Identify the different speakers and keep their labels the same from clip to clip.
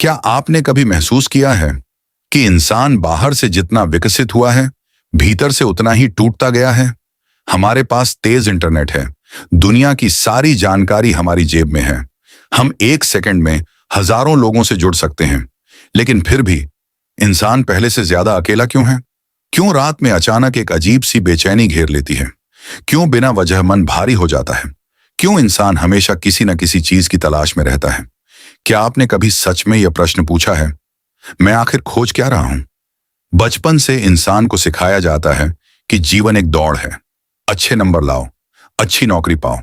Speaker 1: क्या आपने कभी महसूस किया है कि इंसान बाहर से जितना विकसित हुआ है, भीतर से उतना ही टूटता गया है? हमारे पास तेज इंटरनेट है, दुनिया की सारी जानकारी हमारी जेब में है। हम एक सेकंड में हजारों लोगों से जुड़ सकते हैं, लेकिन फिर भी इंसान पहले से ज्यादा अकेला क्यों है? क्यों रात में अचानक एक अजीब सी बेचैनी घेर लेती है? क्यों बिना वजह मन भारी हो जाता है? क्यों इंसान हमेशा किसी न किसी चीज की तलाश में रहता है? क्या आपने कभी सच में यह प्रश्न पूछा है, मैं आखिर खोज क्या रहा हूं? बचपन से इंसान को सिखाया जाता है कि जीवन एक दौड़ है। अच्छे नंबर लाओ, अच्छी नौकरी पाओ,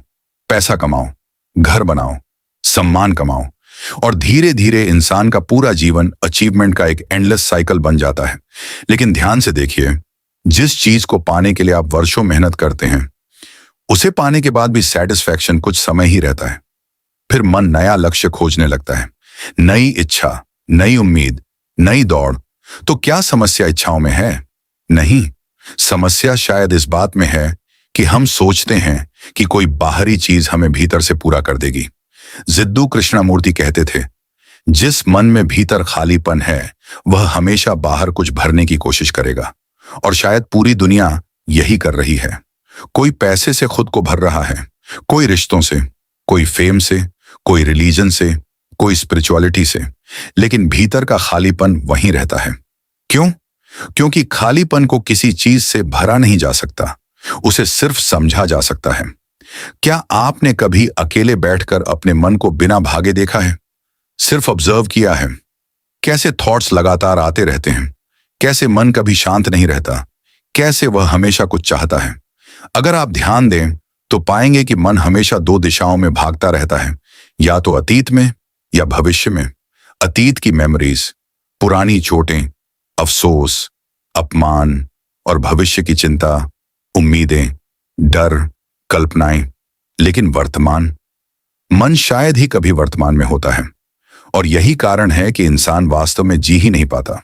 Speaker 1: पैसा कमाओ, घर बनाओ, सम्मान कमाओ, और धीरे धीरे इंसान का पूरा जीवन अचीवमेंट का एक एंडलेस साइकिल बन जाता है। लेकिन ध्यान से देखिए, जिस चीज को पाने के लिए आप वर्षों मेहनत करते हैं, उसे पाने के बाद भी सेटिस्फैक्शन कुछ समय ही रहता है। फिर मन नया लक्ष्य खोजने लगता है, नई इच्छा, नई उम्मीद, नई दौड़। तो क्या समस्या इच्छाओं में है? नहीं, समस्या शायद इस बात में है कि हम सोचते हैं कि कोई बाहरी चीज हमें भीतर से पूरा कर देगी। जिद्दू कृष्णमूर्ति कहते थे, जिस मन में भीतर खालीपन है, वह हमेशा बाहर कुछ भरने की कोशिश करेगा। और शायद पूरी दुनिया यही कर रही है। कोई पैसे से खुद को भर रहा है, कोई रिश्तों से, कोई फेम से, कोई रिलीजन से, कोई स्पिरिचुअलिटी से, लेकिन भीतर का खालीपन वहीं रहता है। क्यों? क्योंकि खालीपन को किसी चीज से भरा नहीं जा सकता, उसे सिर्फ समझा जा सकता है। क्या आपने कभी अकेले बैठकर अपने मन को बिना भागे देखा है? सिर्फ ऑब्जर्व किया है, कैसे थॉट्स लगातार आते रहते हैं, कैसे मन कभी शांत नहीं रहता, कैसे वह हमेशा कुछ चाहता है। अगर आप ध्यान दें तो पाएंगे कि मन हमेशा दो दिशाओं में भागता रहता है, या तो अतीत में या भविष्य में। अतीत की मेमोरीज, पुरानी चोटें, अफसोस, अपमान, और भविष्य की चिंता, उम्मीदें, डर, कल्पनाएं। लेकिन वर्तमान, मन शायद ही कभी वर्तमान में होता है। और यही कारण है कि इंसान वास्तव में जी ही नहीं पाता।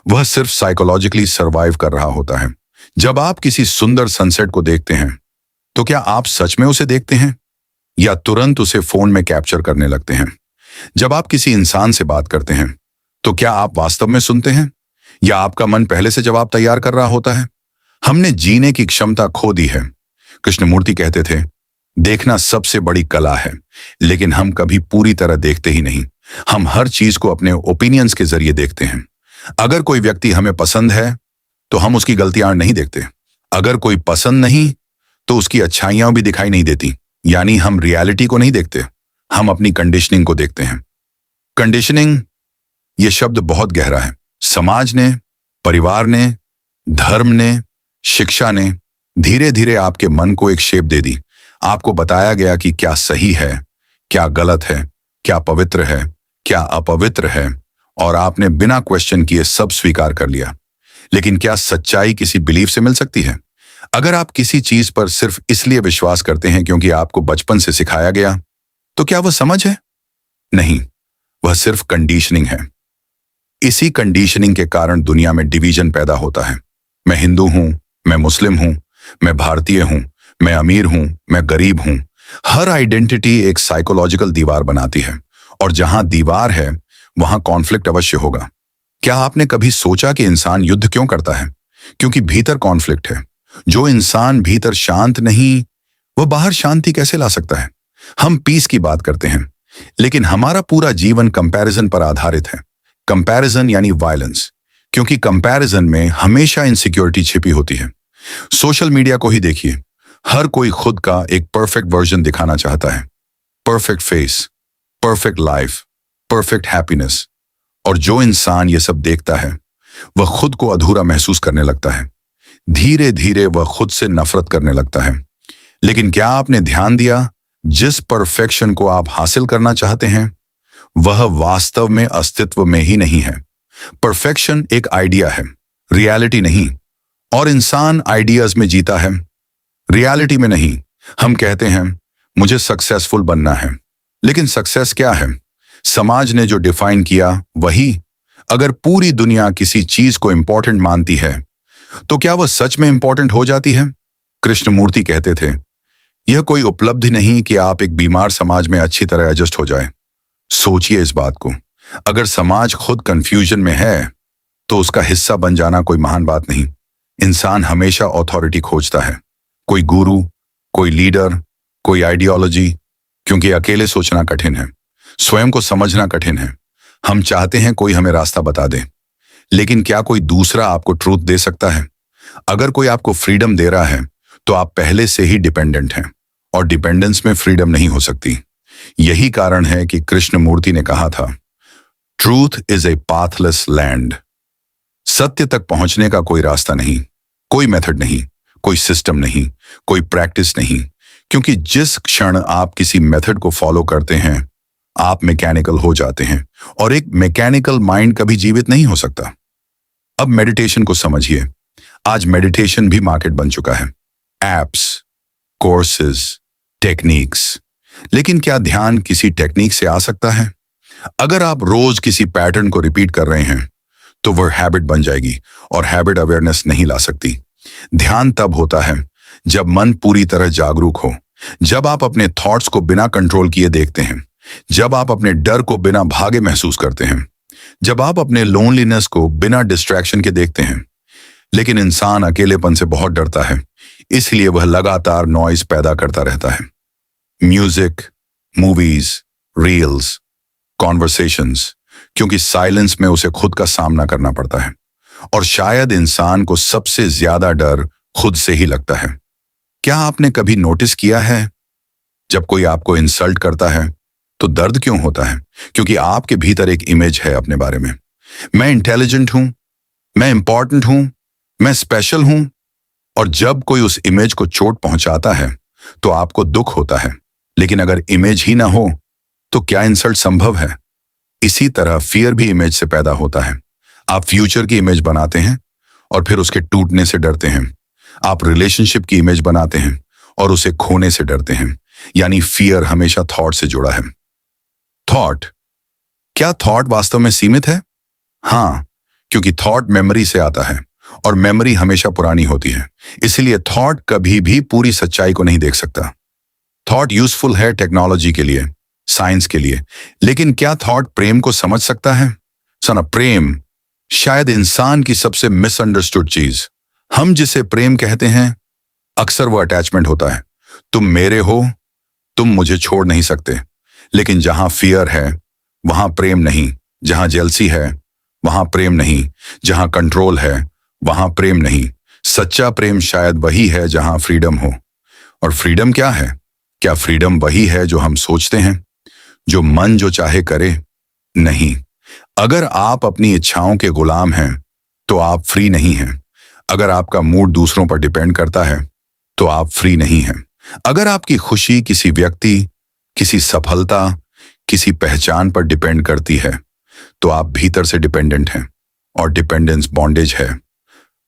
Speaker 1: वह सिर्फ साइकोलॉजिकली सर्वाइव कर रहा होता है। जब आप किसी सुंदर सनसेट को देखते हैं, तो क्या आप सच में उसे देखते हैं, या तुरंत उसे फोन में कैप्चर करने लगते हैं? जब आप किसी इंसान से बात करते हैं, तो क्या आप वास्तव में सुनते हैं, या आपका मन पहले से जवाब तैयार कर रहा होता है? हमने जीने की क्षमता खो दी है। कृष्णमूर्ति कहते थे, देखना सबसे बड़ी कला है, लेकिन हम कभी पूरी तरह देखते ही नहीं। हम हर चीज को अपने ओपिनियंस के जरिए देखते हैं। अगर कोई व्यक्ति हमें पसंद है, तो हम उसकी गलतियां नहीं देखते। अगर कोई पसंद नहीं, तो उसकी अच्छाइयां भी दिखाई नहीं देती। यानी हम रियलिटी को नहीं देखते, हम अपनी कंडीशनिंग को देखते हैं। कंडीशनिंग, यह शब्द बहुत गहरा है। समाज ने, परिवार ने, धर्म ने, शिक्षा ने धीरे धीरे आपके मन को एक शेप दे दी। आपको बताया गया कि क्या सही है, क्या गलत है, क्या पवित्र है, क्या अपवित्र है, और आपने बिना क्वेश्चन किए सब स्वीकार कर लिया। लेकिन क्या सच्चाई किसी बिलीफ से मिल सकती है? अगर आप किसी चीज पर सिर्फ इसलिए विश्वास करते हैं क्योंकि आपको बचपन से सिखाया गया, तो क्या वह समझ है? नहीं, वह सिर्फ कंडीशनिंग है। इसी कंडीशनिंग के कारण दुनिया में डिवीजन पैदा होता है। मैं हिंदू हूं, मैं मुस्लिम हूं, मैं भारतीय हूं, मैं अमीर हूं, मैं गरीब हूं। हर आइडेंटिटी एक साइकोलॉजिकल दीवार बनाती है, और जहां दीवार है, वहां कॉन्फ्लिक्ट अवश्य होगा। क्या आपने कभी सोचा कि इंसान युद्ध क्यों करता है? क्योंकि भीतर कॉन्फ्लिक्ट है। जो इंसान भीतर शांत नहीं, वह बाहर शांति कैसे ला सकता है? हम पीस की बात करते हैं, लेकिन हमारा पूरा जीवन कंपैरिजन पर आधारित है। कंपैरिजन यानी वायलेंस, क्योंकि कंपैरिजन में हमेशा इनसिक्योरिटी छिपी होती है। सोशल मीडिया को ही देखिए, हर कोई खुद का एक परफेक्ट वर्जन दिखाना चाहता है। Perfect face, perfect life, perfect happiness. और जो इंसान ये सब देखता है, वह खुद को अधूरा महसूस करने लगता है। धीरे धीरे वह खुद से नफरत करने लगता है। लेकिन क्या आपने ध्यान दिया, जिस परफेक्शन को आप हासिल करना चाहते हैं, वह वास्तव में अस्तित्व में ही नहीं है। परफेक्शन एक आइडिया है, रियलिटी नहीं। और इंसान आइडियाज में जीता है, रियलिटी में नहीं। हम कहते हैं, मुझे सक्सेसफुल बनना है, लेकिन सक्सेस क्या है? समाज ने जो डिफाइन किया वही। अगर पूरी दुनिया किसी चीज को इंपॉर्टेंट मानती है, तो क्या वह सच में इंपॉर्टेंट हो जाती है? कृष्णमूर्ति कहते थे, यह कोई उपलब्धि नहीं कि आप एक बीमार समाज में अच्छी तरह एडजस्ट हो जाए। सोचिए इस बात को। अगर समाज खुद कंफ्यूजन में है तो उसका हिस्सा बन जाना कोई महान बात नहीं। इंसान हमेशा अथॉरिटी खोजता है, कोई गुरु, कोई लीडर, कोई आइडियोलॉजी, क्योंकि अकेले सोचना कठिन है, स्वयं को समझना कठिन है। हम चाहते हैं कोई हमें रास्ता बता दे, लेकिन क्या कोई दूसरा आपको ट्रूथ दे सकता है? अगर कोई आपको फ्रीडम दे रहा है तो आप पहले से ही डिपेंडेंट हैं, और डिपेंडेंस में फ्रीडम नहीं हो सकती। यही कारण है कि कृष्णमूर्ति ने कहा था, truth is a pathless land. सत्य तक पहुंचने का कोई रास्ता नहीं, कोई मेथड नहीं, कोई सिस्टम नहीं, कोई प्रैक्टिस नहीं, क्योंकि जिस क्षण आप किसी मेथड को फॉलो करते हैं आप मैकेनिकल हो जाते हैं, और एक मैकेनिकल माइंड कभी जीवित नहीं हो सकता। अब मेडिटेशन को समझिए। आज मेडिटेशन भी मार्केट बन चुका है, एप्स, कोर्सेज, टेक्निक्स। लेकिन क्या ध्यान किसी टेक्निक से आ सकता है? अगर आप रोज किसी पैटर्न को रिपीट कर रहे हैं तो वह हैबिट बन जाएगी, और हैबिट अवेयरनेस नहीं ला सकती। ध्यान तब होता है जब मन पूरी तरह जागरूक हो, जब आप अपने थॉट्स को बिना कंट्रोल किए देखते हैं, जब आप अपने डर को बिना भागे महसूस करते हैं, जब आप अपने लोनलीनेस को बिना डिस्ट्रैक्शन के देखते हैं। लेकिन इंसान अकेलेपन से बहुत डरता है, इसलिए वह लगातार नॉइज पैदा करता रहता है। म्यूजिक, मूवीज, रील्स, कॉन्वर्सेशंस, क्योंकि साइलेंस में उसे खुद का सामना करना पड़ता है। और शायद इंसान को सबसे ज्यादा डर खुद से ही लगता है। क्या आपने कभी नोटिस किया है, जब कोई आपको इंसल्ट करता है तो दर्द क्यों होता है? क्योंकि आपके भीतर एक इमेज है अपने बारे में। मैं इंटेलिजेंट हूं, मैं इंपॉर्टेंट हूं, मैं स्पेशल हूं। और जब कोई उस इमेज को चोट पहुंचाता है तो आपको दुख होता है। लेकिन अगर इमेज ही ना हो तो क्या इंसल्ट संभव है? इसी तरह फियर भी इमेज से पैदा होता है। आप फ्यूचर की इमेज बनाते हैं और फिर उसके टूटने से डरते हैं। आप रिलेशनशिप की इमेज बनाते हैं और उसे खोने से डरते हैं। यानी फियर हमेशा थॉट से जुड़ा है। थॉट, क्या थॉट वास्तव में सीमित है? हाँ, क्योंकि थॉट मेमोरी से आता है, और मेमोरी हमेशा पुरानी होती है। इसलिए थॉट कभी भी पूरी सच्चाई को नहीं देख सकता। थॉट यूजफुल है टेक्नोलॉजी के लिए, साइंस के लिए, लेकिन क्या थॉट प्रेम को समझ सकता है? सुना, प्रेम शायद इंसान की सबसे मिसअंडरस्टूड चीज। हम जिसे प्रेम कहते हैं अक्सर वो अटैचमेंट होता है। तुम मेरे हो, तुम मुझे छोड़ नहीं सकते। लेकिन जहां फियर है वहां प्रेम नहीं, जहां जेलसी है वहां प्रेम नहीं, जहां कंट्रोल है वहां प्रेम नहीं। सच्चा प्रेम शायद वही है जहां फ्रीडम हो। और फ्रीडम क्या है? क्या फ्रीडम वही है जो हम सोचते हैं, जो मन जो चाहे करे? नहीं। अगर आप अपनी इच्छाओं के गुलाम हैं तो आप फ्री नहीं हैं। अगर आपका मूड दूसरों पर डिपेंड करता है तो आप फ्री नहीं हैं। अगर आपकी खुशी किसी व्यक्ति, किसी सफलता, किसी पहचान पर डिपेंड करती है तो आप भीतर से डिपेंडेंट हैं, और डिपेंडेंस बॉन्डेज है।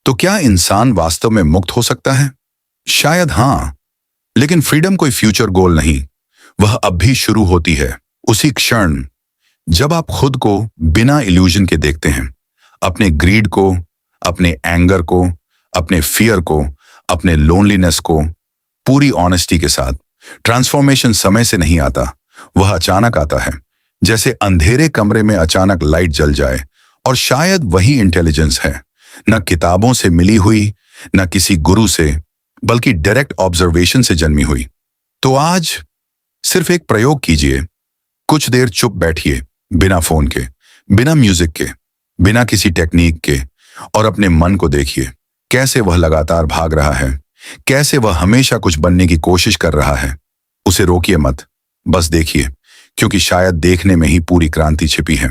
Speaker 1: तो क्या इंसान वास्तव में मुक्त हो सकता है? शायद हाँ, लेकिन फ्रीडम कोई फ्यूचर गोल नहीं, वह अब भी शुरू होती है उसी क्षण जब आप खुद को बिना इल्यूजन के देखते हैं। अपने ग्रीड को, अपने एंगर को, अपने फियर को, अपने लोनलीनेस को पूरी ऑनेस्टी के साथ। ट्रांसफॉर्मेशन समय से नहीं आता, वह अचानक आता है, जैसे अंधेरे कमरे में अचानक लाइट जल जाए। और शायद वही इंटेलिजेंस है, न किताबों से मिली हुई, न किसी गुरु से, बल्कि डायरेक्ट ऑब्जर्वेशन से जन्मी हुई। तो आज सिर्फ एक प्रयोग कीजिए। कुछ देर चुप बैठिए, बिना फोन के, बिना म्यूजिक के, बिना किसी टेक्निक के, और अपने मन को देखिए, कैसे वह लगातार भाग रहा है, कैसे वह हमेशा कुछ बनने की कोशिश कर रहा है। उसे रोकिए मत, बस देखिए, क्योंकि शायद देखने में ही पूरी क्रांति छिपी है।